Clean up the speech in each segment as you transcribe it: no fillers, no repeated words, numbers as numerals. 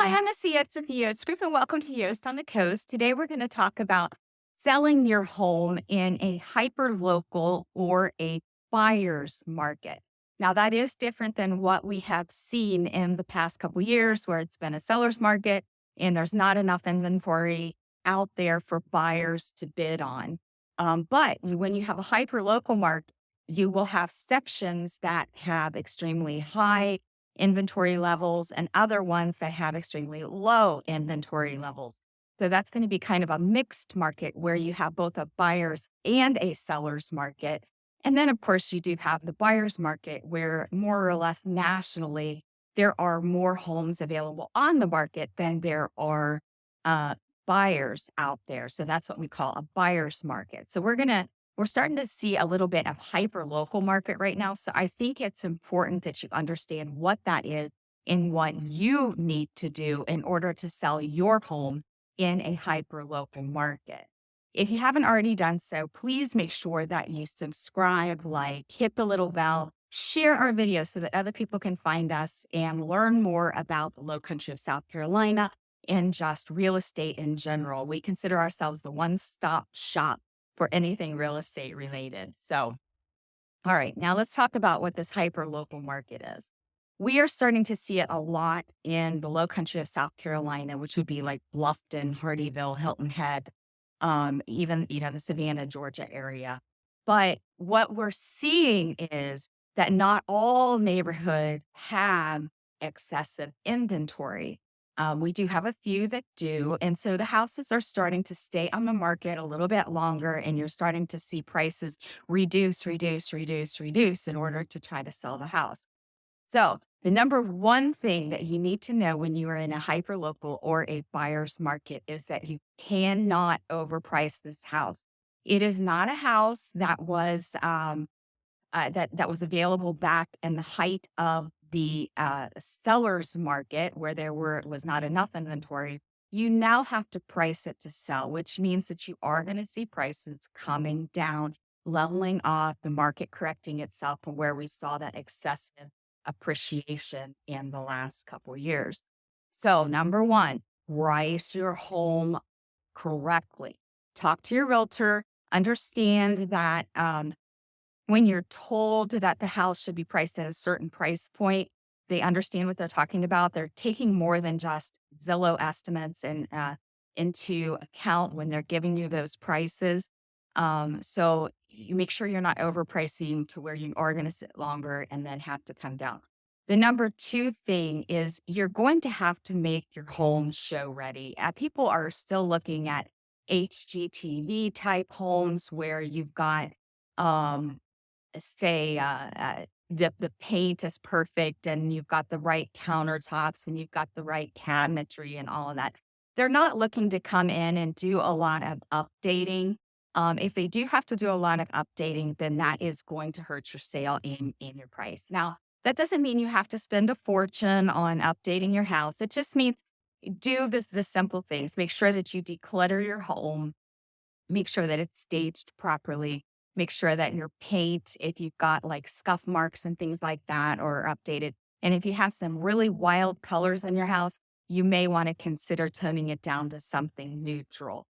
Hi, I'm Missy with the Yost Group, and welcome to Yost on the Coast. Today, we're going to talk about selling your home in a hyper local or a buyer's market. Now, that is different than what we have seen in the past couple years, where it's been a seller's market and there's not enough inventory out there for buyers to bid on. When you have a hyper local market, you will have sections that have extremely high inventory levels and other ones that have extremely low inventory levels. So that's going to be kind of a mixed market where you have both a buyer's and a seller's market. And then, of course, you do have the buyer's market where more or less nationally, there are more homes available on the market than there are uh, buyers out there. So that's what we call a buyer's market. So we're starting to see a little bit of hyper local market right now. So I think it's important that you understand what that is and what you need to do in order to sell your home in a hyper local market. If you haven't already done so, please make sure that you subscribe, hit the little bell, share our videos so that other people can find us and learn more about the low country of South Carolina and just real estate in general. We consider ourselves the one-stop shop for anything real estate related. So, all right, now let's talk about what this hyper local market is. We are starting to see it a lot in the low country of South Carolina, which would be like Bluffton, Hardeeville, Hilton Head, even, the Savannah, Georgia area. But what we're seeing is that not all neighborhoods have excessive inventory. We do have a few that do. And so the houses are starting to stay on the market a little bit longer, and you're starting to see prices reduce in order to try to sell the house. So, the number one thing that you need to know when you are in a hyperlocal or a buyer's market is that you cannot overprice this house. It is not a house that was available back in the height of the seller's market where was not enough inventory. You now have to price it to sell, which means that you are going to see prices coming down, leveling off, the market correcting itself from where we saw that excessive appreciation in the last couple of years. So, number one, price your home correctly. Talk to your realtor, understand that when you're told that the house should be priced at a certain price point, they understand what they're talking about. They're taking more than just Zillow estimates and into account when they're giving you those prices. So you make sure you're not overpricing to where you are going to sit longer and then have to come down. The number two thing is you're going to have to make your home show ready. People are still looking at HGTV type homes where you've got um, the paint is perfect and you've got the right countertops and you've got the right cabinetry and all of that. They're not looking to come in and do a lot of updating. If they do have to do a lot of updating, then that is going to hurt your sale in your price. Now, that doesn't mean you have to spend a fortune on updating your house. It just means do the simple things. Make sure that you declutter your home, make sure that it's staged properly. Make sure that your paint, if you've got like scuff marks and things like that, are updated. And if you have some really wild colors in your house, you may want to consider toning it down to something neutral.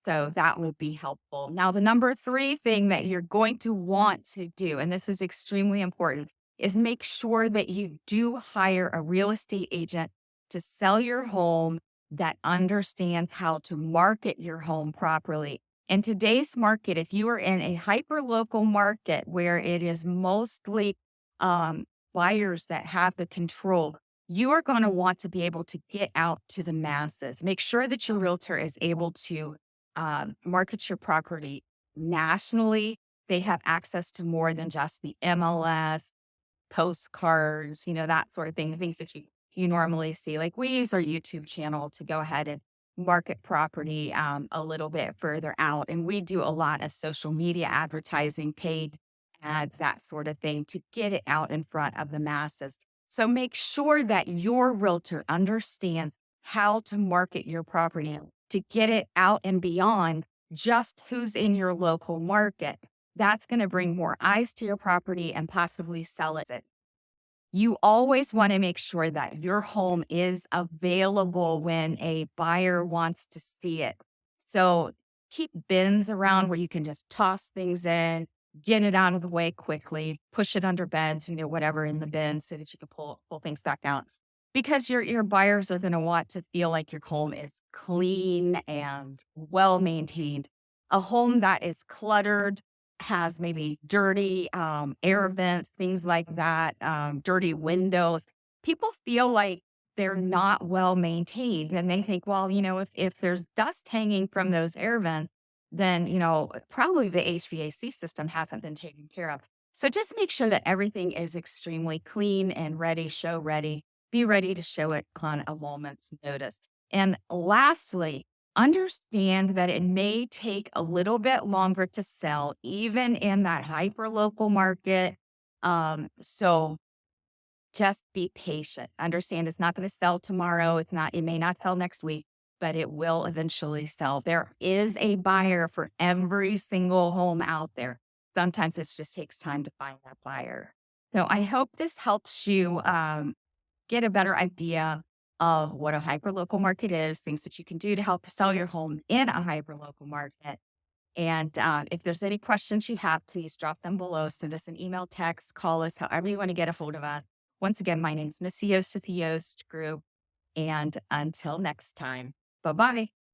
So that would be helpful. Now, the number three thing that you're going to want to do, and this is extremely important, is make sure that you do hire a real estate agent to sell your home that understands how to market your home properly. In today's market, if you are in a hyper local market where it is mostly buyers that have the control, you are going to want to be able to get out to the masses. Make sure that your realtor is able to market your property nationally. They have access to more than just the MLS, postcards, that sort of thing, things that you normally see. Like we use our YouTube channel to go ahead and market property a little bit further out. And we do a lot of social media advertising, paid ads, that sort of thing to get it out in front of the masses. So make sure that your realtor understands how to market your property to get it out and beyond just who's in your local market. That's going to bring more eyes to your property and possibly sell it. You always want to make sure that your home is available when a buyer wants to see it. So keep bins around where you can just toss things in, get it out of the way quickly, push it under beds, whatever in the bin so that you can pull things back out. Because your buyers are going to want to feel like your home is clean and well maintained. A home that is cluttered, has maybe dirty air vents, things like that, dirty windows. People feel like they're not well maintained, and they think, well, if there's dust hanging from those air vents, then probably the HVAC system hasn't been taken care of. So just make sure that everything is extremely clean and ready, show ready. Be ready to show it on a moment's notice. And lastly, understand that it may take a little bit longer to sell, even in that hyper local market. So just be patient. Understand it's not going to sell tomorrow. It may not sell next week, but it will eventually sell. There is a buyer for every single home out there. Sometimes it just takes time to find that buyer. So I hope this helps you get a better idea of what a hyperlocal market is, things that you can do to help sell your home in a hyperlocal market. And if there's any questions you have, please drop them below. Send us an email, text, call us, however you want to get a hold of us. Once again, my name's Missy Yost with the Yost Group. And until next time, bye bye.